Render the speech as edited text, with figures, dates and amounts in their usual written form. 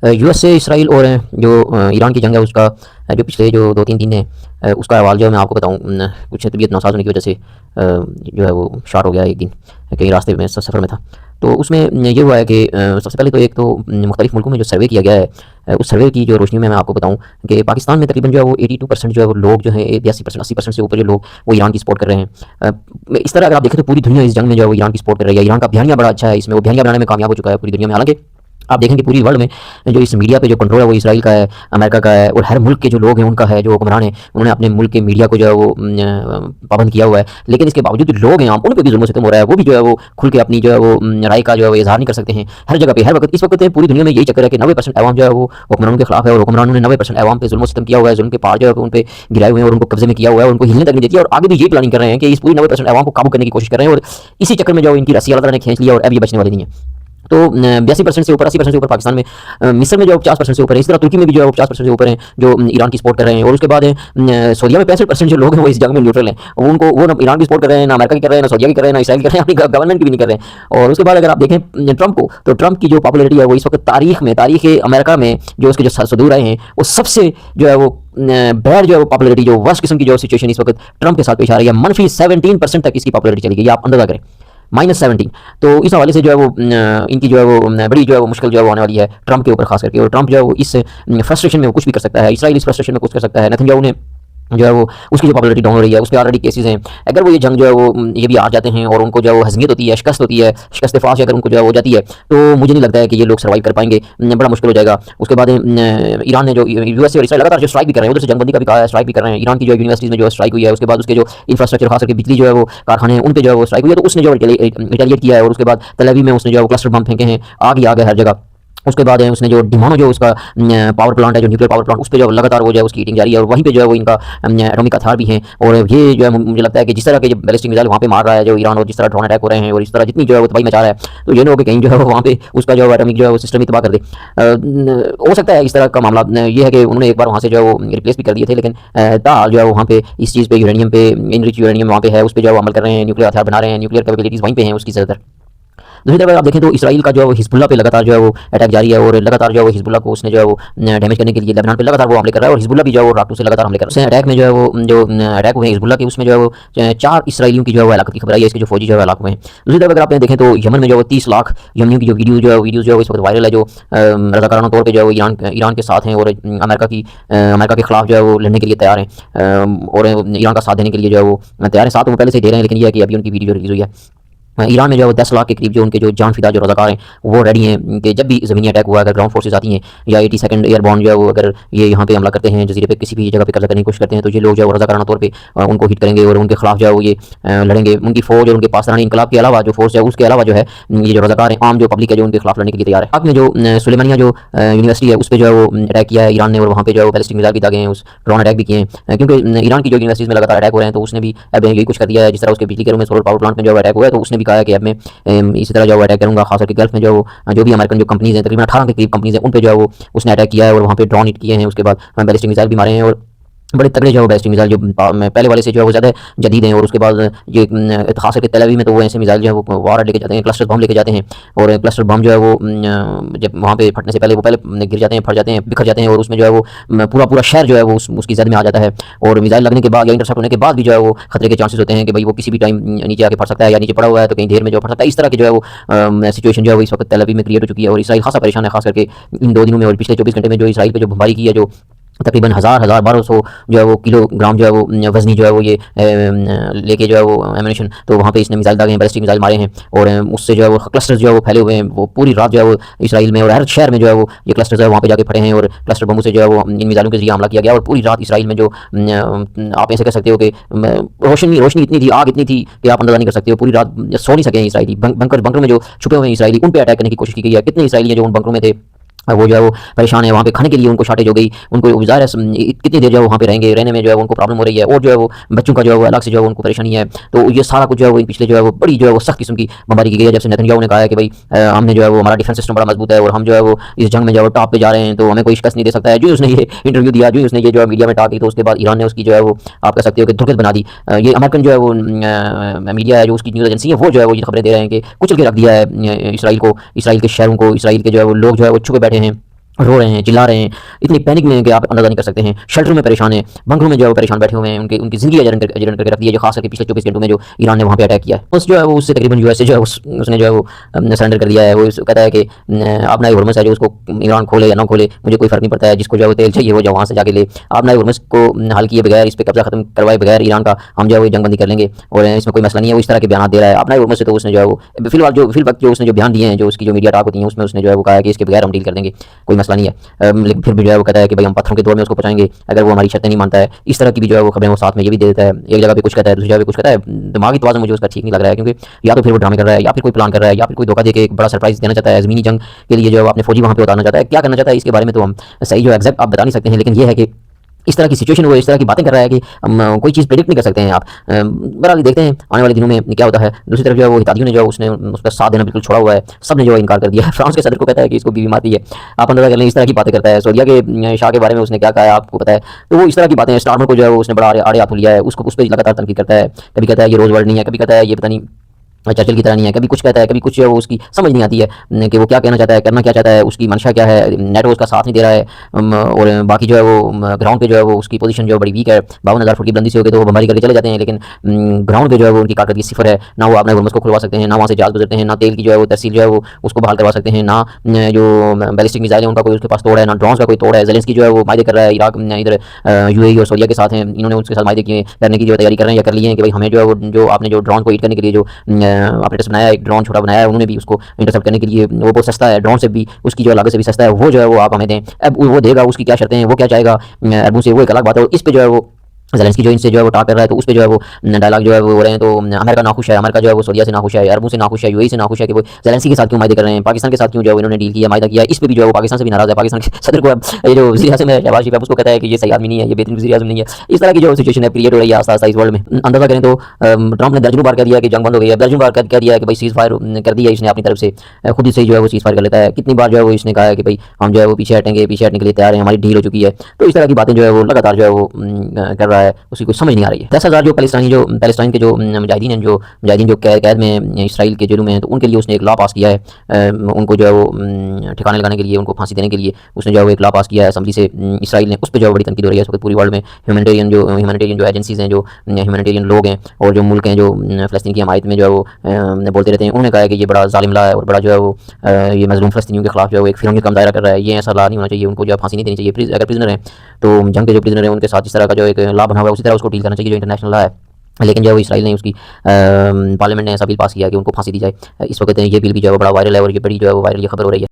US से Israel और जो ईरान की जंग है उसका जो पिछले जो 2-3 दिन है उसका अहवाल जो है मैं आपको बताऊँ। कुछ तबीयत नासाज होने की वजह से जो है वो शार्ट हो गया एक दिन कहीं रास्ते में सफ़र में था। तो उसमें ये हुआ है कि सबसे पहले तो एक तो मुख्तलिफ़ मुल्कों में जो सर्वे किया गया है उस सर्वे की जो रोशनी में मैं आपको बताऊँ कि पाकिस्तान में तकरीबन जो है वो 82% जो है वो लोग जो है 82% 80% से ऊपर जो लोग वो ईरान की सपोर्ट कर रहे हैं। इस तरह अगर आप देखें तो पूरी दुनिया इस जंग में जो है वो ईरान की सपोर्ट कर रही है। ईरान का बयानिया बड़ा अच्छा है, इसमें वो बयानिया बनाने में कामयाब हो चुका है पूरी दुनिया में। हालांकि आप देखेंगे पूरी वर्ल्ड में जो इस मीडिया पे जो कंट्रोल है वो इसराइल का है, अमेरिका का है और हर मुल्क के जो लोग हैं उनका है, जो हुक्मरान हैं उन्होंने अपने मुल्क के मीडिया को जो है वो पाबंद किया हुआ है। लेकिन इसके बावजूद जो लोग हैं आम उन पर भी जुल्म सितम हो रहा है, वो भी जो है वो खुल के अपनी जो है वो राय का जो है वो इजहार नहीं कर सकते हैं हर जगह पे हर वक्त। इस वक्त पूरी दुनिया में यही चक्कर है कि 90% अवाम जो है वो हुक्मरानों के खिलाफ है और हुक्मरानों ने 90% अवाम पे जुल्म सितम किया हुआ है, जुल्म के पहाड़ जो है उन पे गिराए हुए हैं और उनको कब्जे में किया हुआ है, उनको हिलने तक नहीं देती है। और आगे भी यही प्लानिंग कर रहे हैं कि इस पूरी 90% अवाम को काबू करने की कोशिश कर रहे हैं और इसी चक्कर में जो इनकी रस्सी अल्लाह ताला ने खींच लिया और अब ये बचने वाली नहीं है। तो 82% से ऊपर 80% से ऊपर पाकिस्तान में, मिस्र में जो 50% से ऊपर है, इस तरह तुर्की में भी जो है 50% से ऊपर हैं जो ईरान की सपोर्ट कर रहे हैं। और उसके बाद सऊदीया में 65% जो लोग हैं वो इस जंग में न्यूट्रल हैं, वो ना ईरान की सपोर्ट कर रहे हैं, ना अमेरिका की कर रहे हैं, ना सऊदीया की कर रहे हैं, ना इसराइल की कर रहे हैं, अपनी गवर्नमेंट की भी नहीं कर रहे हैं। और उसके बाद अगर आप देखें ट्रंप को, तो ट्रंप की जो पॉपुलरिटी है वो इस वक्त तारीख अमेरिका में जो उसके जो सदूर रहे हैं वो सबसे जो है वो बैड जो है वो पॉपुलरिटी, जो वर्स्ट किस्म की जो सिचुएशन इस वक्त ट्रंप के साथ पेश आ रही है, -17% तक इसकी पॉपुलरिटी चली गई, आप अंदाजा करें, -17। तो इस हवाले से जो है वो इनकी जो है वो बड़ी जो है वो मुश्किल जो है वो आने वाली है ट्रंप के ऊपर खास करके। और ट्रंप जो है वो इस फ्रस्ट्रेशन में वो कुछ भी कर सकता है, इसराइल इस फ्रस्ट्रेशन में कुछ कर सकता है। नेतन्याहू ने जो है वो उसकी जो पॉपुलरिटी डाउन हो रही है, उस पर ऑलरेडी केसेस हैं। अगर वो ये जंग जो है वो ये भी हार जाते हैं और उनको जो है वो हज़मियत होती है, शिकस्त होती है, शिकस्त फाश अगर उनको जो है हो जाती है, तो मुझे नहीं लगता है कि ये लोग सर्वाइव कर पाएंगे, बड़ा मुश्किल हो जाएगा। उसके बाद ईरान ने जो यूएसए और इसराइल लगातार जो स्ट्राइक भी कर रहे हैं, उधर से जंगबंदी का भी कहा है, स्ट्राइक भी कर रहे हैं। ईरान की जो यूनिवर्सिटीज़ में जो स्ट्राइक हुई है, उसके बाद उसके जो इंफ्रास्ट्रक्चर खास करके बिजली जो है वो कारखाने हैं उन पर जो है वो स्ट्राइक हुई है, तो उसने जो रिटेलिएट किया है। और उसके बाद तल अवीव में उसने जो है वो क्लस्टर बम फेंके हैं, आग ही आग है हर जगह। उसके बाद है उसने जो डिमानो जो उसका पावर प्लांट है, जो न्यूक्लियर पावर प्लांट, उस पे जो लगातार वो जो है उसकी हीटिंग जारी है और वहीं पे जो है वो इनका एटॉमिक हथियार भी हैं। और ये जो है मुझे लगता है कि जिस तरह के जो बैलिस्टिक मिसाइल वहाँ पे मार रहा है जो ईरान, और जिस तरह ड्रोन अटैक हो रहे हैं और इस तरह जितनी जो है वो तबाही मचा रहा है, तो ये ना हो कि कहीं जो है वहाँ पे उसका जो एटॉमिक जो है वो सिस्टम ही तबाह कर दे। हो सकता है इस तरह का मामला ये है कि उन्होंने एक बार वहाँ से जो है वो रिप्लेस भी कर दिए थे, लेकिन ताल जो है वहाँ पे इस चीज़ पे यूरेनियम पे, इनरिच यूरेनियम वहाँ पे है, उस पर जो है वो अमल कर रहे हैं, न्यूक्लियर हथियार बना रहे हैं, न्यूक्लियर कैपेबिलिटीज़ वहीं पे हैं उसकी ज़्यादातर। दूसरी तरफ आप देखें तो इसराइल का जो है वो हिजबुल्ला पे लगातार जो है वो अटैक जारी है और लगातार जो है वो हिजबुल्ला को उसने जो है वो डैमेज करने के लिए लेबनान पे लगातार वो हमले कर रहा है। और हिजबुल्ला भी जो है वो रातों से लगातार हमले कर रहा है। अटैक में जो है वो जो अटैक हुए हैं हिजबुल्ला के, उसमें जो है वो 4 इसराइलियों की जो है वो हलाकत की खबर आई है, इसके जो फौजी जो है हलाक हुए हैं। दूसरी तरफ अगर आप देखें तो यमन में जो है 30 लाख यमनियों की जो वीडियो जो है इस वक्त वायरल है, जो रज़ाकाराना तौर पर जो है वो ईरान के साथ हैं और अमेरिका के खिलाफ जो है वो लड़ने के लिए तैयार हैं और ईरान का साथ देने के लिए जो है वो तैयार हैं। साथ वो पहले से दे रहे हैं, लेकिन यह है कि अभी उनकी वीडियो रिलीज़ हुई है। ईरान में जो है 10 लाख के करीब जो उनके जो जान फिदा जो रज़ाकार हैं वो रेडी हैं कि जब भी ज़मीनी अटैक हुआ, अगर ग्राउंड फोर्सेस आती हैं या 82nd एयरबॉर्न जो है वो अगर ये यहाँ पे हमला करते हैं, जजीरे पे किसी भी जगह पे कब्जा करने की कोशिश करते हैं, तो ये लोग जो है रज़ाकाराना तौर पे उनको हिट करेंगे और उनके खिलाफ जो है वो ये लड़ेंगे। उनकी फ़ौज और उनके पाकिस्तानी इंकलाब के अलावा जो फोर्स है उसके अलावा जो है ये जो रज़ाकार हैं, आम जो पब्लिक है जो उनके खिलाफ लड़ने के लिए तैयार है। आपने जो सुलेमानिया जो यूनिवर्सिटी है उस पर जो है वो अटैक किया है ईरान ने और वहाँ पे जो है वो बैलिस्टिक मिसाइल भी दागे हैं, उस ड्रोन अटैक भी किए हैं, क्योंकि ईरान की जो यूनिवर्सिटीज़ में लगातार अटैक हो रहे हैं तो उसने भी अब यही कुछ कर दिया है। जिस तरह उसके बिजली घरों में, सोलर पावर प्लांट में जो अटैक हुआ है, तो उसने भी कहा है कि अब मैं इसी तरह जो है अटैक करूँगा। खासकर गल्फ में जो भी अमेरिकन जो कंपनीज़ हैं, तकरीबन 18 के करीब कंपनीज़ हैं, उन पे जो है वो उसने अटैक किया है और वहाँ पे ड्रोन हिट किए हैं। उसके बाद बैलिस्टिक मिसाइल भी मारे हैं और बड़े तगड़े जो है बैलिस्टिक मिसाइल जो पहले वाले से जो है वो ज़्यादा जदीद हैं। और उसके बाद ये खास करके तल अवीव में तो वो ऐसे मिसाइल जो है वो वार लेके जाते हैं, क्लस्टर बम लेके जाते हैं। और क्लस्टर बम जो है वो जब वहाँ पे फटने से पहले वो पहले गिर जाते हैं, फट जाते हैं, बिखर जाते हैं और उसमें जो है वो पूरा शहर जो है वो उसकी जद में आ जाता है। और मिसाइल लगने के बाद या इंटरसेप्ट होने के बाद भी जो है वो खतरे के चांसेस होते हैं कि भाई वो किसी भी टाइम नीचे आके फट सकता है या नीचे पड़ा हुआ है तो कहीं देर में जो फट सकता है। इस तरह की जो है वो सिचुएशन जो है वो इस वक्त तल अवीव में क्रिएट हो चुकी है और इसराइल खासा परेशान है, खास करके इन 2 दिनों में। और पिछले 24 घंटे में जो इसराइल पे जो बमबारी की है, जो तकरीबन 1200 जो है वो किलोग्राम जो है वो वज़नी जो है वो ये लेके जो है वो एमिनेशन, तो वहाँ पे इसने मिसाइल दागे हैं, बैलिस्टिक मिसाइल मारे हैं और उससे जो है वो क्लस्टर्स जो है वो फैले हुए हैं। वो पूरी रात जो है वो इसराइल में और हर शहर में जो है वो ये क्लस्टर्स है वहाँ पे जाके फटे हैं और क्लस्टर बमों से जो है वो इन मिसाइलों के जरिए हमला किया गया। और पूरी रात इसराइल में जो आप ऐसे कह सकते हो कि रोशनी इतनी थी, आग इतनी थी कि आप अंदाजा नहीं कर सकते हो। पूरी रात सो नहीं सके इसराइली, बंकर में जो छुपे हुए हैं इसराइली, उन पर अटैक करने की कोशिश की गई है। कितने इसराइली जो उन बंकरों में थे वो जो है वो परेशान है, वहाँ पे खाने के लिए उनको शॉर्टेज हो गई, उनको ज़ाहिर है कितनी देर जो है वहाँ पे रहने में जो है उनको प्रॉब्लम हो रही है। और जो है वो बच्चों का जो है वो अलग से जो है उनको परेशानी है। तो ये सारा कुछ जो है वो पिछले जो है वो बड़ी जो है वो सख्त किस्म की बमबारी की गई है। जब से नेतन्याहू ने कहा है कि भाई हमने जो है वो हमारा डिफेंस सिस्टम बड़ा मजबूत है और हम जो है वो इस जंग में जो है टॉप पे जा रहे हैं, तो हमें कोई शिकस्त नहीं दे सकता है। जो उसने ये इंटरव्यू दिया, जो उसने ये जो है मीडिया में टॉक की, तो उसके बाद ईरान ने उसकी जो है वो आप कह सकते हो कि दुर्गत बना दी। ये अमेरिकन जो है वो मीडिया है, जो उसकी न्यूज़ एजेंसी है, वो जो है वो ये खबरें दे रहे हैं कि कुचल के रख दिया है इसराइल को, इसराइल के शहरों को, इसराइल के जो है वो लोग जो है वो छुपे बैठे हैं रो रहे हैं, चिल्ला रहे हैं, इतनी पैनिक में हैं कि आप अंदाज़ा नहीं कर सकते हैं। शेल्टर में परेशान हैं, बंकरों में जो है वो परेशान बैठे हुए हैं, उनकी ज़िंदगी अजरन करके रख दी है, जो ख़ास करके पिछले 24 घंटों में जो ईरान ने वहाँ पे अटैक किया है। उस जो है वो उससे तकरीबन यूएस से जो है उसने जो है वो सरेंडर कर दिया है। वो कहता है कि अपना हुर्मुज़ है जो उसको ईरान खोले या ना खोले, मुझे कोई फ़र्क नहीं पड़ता है, जिसको जो है वो तेल चाहिए वो जो वहाँ से जाके ले। अपना हुर्मुज़ को हल किए बगैर, इस पर कब्ज़ा खत्म करवाए बगैर ईरान का हम जो है वो जंगबंदी कर लेंगे और इसमें कोई मसला नहीं है। वो इस तरह के बयान दे रहा है। अपना हुर्मुज़ से तो उसने जो है वो फिल वक्त जो उसने जो बयान दिए हैं, जो उसकी जो मीडिया टॉक होती है, उसमें उसने जो है वो कहा है कि इसके बगैर हम डील कर देंगे, कोई मसला नहीं है। लेकिन फिर भी जो है वो कहता है कि भाई हम पत्थरों के दौर में उसको पहुंचाएंगे अगर वो हमारी शर्तें नहीं मानता है। इस तरह की भी जो है वो खबरें वो साथ में ये भी दे देता है। एक जगह पे कुछ कहता है, दूसरी जगह पे कुछ कहता है। दिमागी तवाज़ुन मुझे उसका ठीक नहीं लग रहा है, क्योंकि या तो फिर वो ड्रामे कर रहा है, या फिर कोई प्लान कर रहा है, या फिर कोई धोखा देके एक बड़ा सरप्राइज देना चाहता है। ज़मीनी जंग के लिए जो है वो अपने फौजी वहाँ पे उतारना चाहता है। क्या करना चाहता है इसके बारे में तो हम सही जो एग्जैक्ट आप बता नहीं सकते हैं, लेकिन ये है कि इस तरह की सिचुएशन, वो इस तरह की बातें कर रहा है कि कोई चीज़ प्रेडिक्ट नहीं कर सकते हैं आप। बहरहाल देखते हैं आने वाले दिनों में क्या होता है। दूसरी तरफ जो है वो हितादियों ने जो है उसने उसका साथ देना बिल्कुल छोड़ा हुआ है। सब ने जो है इनकार कर दिया है। फ्रांस के सदर को कहता है कि इसको बीवी मारती है। आप अंदाजा कर लें, इस तरह की बातें करता है। सऊदीया के शाह के बारे में उसने क्या कहा है आपको पता है। तो वो इस तरह की बातें, स्टारमर को जो है वो उसने बड़ा आड़े हाथों लिया है, उसको उस पर लगातार तनकीद करता है। कभी कहता है ये रोज वर्ल्ड नहीं है, कभी कहता है ये पता नहीं चर्चिल की तरह नहीं है, कभी कुछ कहता है, कभी कुछ जो है वो उसकी समझ नहीं आती है कि वो क्या कहना चाहता है, करना क्या चाहता है, उसकी मंशा क्या है। नेटो उसका साथ नहीं दे रहा है। और बाकी जो है वो ग्राउंड पे जो है वो उसकी पोजीशन जो है बड़ी वीक है। 52,000 फुट की बुलंदी से होकर तो वो बमबारी करके चले जाते हैं, लेकिन ग्राउंड पे जो है वो उनकी कारकर्दगी सिफर है। ना वो अपने हुर्मुज़ को खुलवा सकते हैं, ना वहाँ से जहाज गुजरते हैं, ना तेल की जो है वो तरसील जो है वो उसको बहाल करवा सकते हैं, ना जो बैलिस्टिक मिसाइल है उनका कोई उसके पास तोड़ है, ना ड्रोन्स का कोई तोड़ है। ज़ेलेंस्की जो है वो मायदे कर रहा है इराक इधर यूएई और सऊदीया के साथ हैं, इन्होंने उसके साथ मायदे किए करने की जो तैयारी कर रहे हैं या कर लिए हैं कि भाई हमें जो है वो जो आपने जो ड्रोन को हिट करने के लिए जो आपने टेस्ट बनाया, एक ड्रोन छोटा बनाया है, उन्होंने भी उसको इंटरसेप्ट करने के लिए, वो बहुत सस्ता है, ड्रोन से भी उसकी जो लागत से भी सस्ता है, वो जो है वो आप हमें दें। अब वो देगा, उसकी क्या शर्तें हैं, वो क्या चाहेगा अरबों से, वो एक अलग बात है। और इस पे जो है वो ज़ेलेंस्की जो इनसे जो है वो टाक कर रहा है, तो उस पे जो है वो डायलॉग जो है वो हो रहे हैं। तो अमेरिका नाखुश है, अमेरिका जो है वो सऊदीया से नाखुश है, अरबों से नाखुश है, यूएई से नाखुश है कि वो ज़ेलेंस्की के साथ क्यों मायदे कर रहे हैं, पाकिस्तान के साथ क्यों जो है इन्होंने डील किया, मायदा किया। इस पे भी जो है वो पाकिस्तान से भी नाराज़ है। पाकिस्तान के सदर को अब ये जो वज़ीर आज़म है शहबाज शरीफ है, उसको कहता है कि ये सही आदमी नहीं है, ये बेहतरीन वज़ीर आज़म नहीं है। इस तरह की जो सिचुएशन है क्रिएट हो रही है आस्ता आस्ता इस वर्ल्ड में। अंदाज़ा करें तो ट्रंप ने दर्जनों बार कह दिया कि जंग बंद हो गई है, दर्जनों बार कह दिया है कि भाई सीज़ फायर कर दिया इसने अपनी तरफ से, खुद ही से जो है वो सीज़ फायर कर लेता है। कितनी बार जो है वो इसने कहा है कि भाई हम जो है वो पीछे हटेंगे, पीछे हटने के लिए तैयार हैं, हमारी डील हो चुकी है। तो इस तरह की बातें जो है वो लगातार जो है वो कर रहा है, उसकी कुछ समझ नहीं आ रही है। 10,000 जो पैलेस्टाइन के जो मुजाहिदीन हैं, जो मुजाहिदीन जो कैद में इसराइल के जेलों में हैं, तो उनके लिए उसने एक लॉ पास किया है। उनको जो है वो ठिकाने लगाने के लिए, उनको फांसी देने के लिए उसने जो है वो एक लॉ पास किया है असेंबली से। इसराइल ने उस पर जो है बड़ी तनकीद हो रही है इस वक्त पूरी वर्ल्ड में। ह्यूमैनिटेरियन जो एजेंसीज़ हैं, जो ह्यूमैनिटेरियन लोग हैं और जो मुल्क हैं जो फ़लस्तीन की हमायत में जो है वो बोलते रहते हैं, उन्होंने कहा है कि ये बड़ा ज़ालिम लॉ है और बड़ा जो है वो ये मज़लूम फ़लस्तीनियों के खिलाफ जो है वो एक फिरंगी का मुज़ाहरा कर रहा है। ये ऐसा लॉ नहीं होना चाहिए, उनको जो है फांसी नहीं देनी चाहिए। अगर प्रिजनर हैं तो जंग के जो प्रिजनर हैं उनके साथ जिस तरह का जो एक लॉ बना हुआ है उसी तरह उसको डील करना चाहिए जो इंटरनेशनल लॉ है। लेकिन जो इसराइल ने उसकी पार्लियामेंट ने ऐसा बिल पास किया कि उनको फांसी दी जाए। इस वक्त ये बिल भी जो है वो बड़ा वायरल है और ये बड़ी जो है वो वायरल ये खबर हो रही है।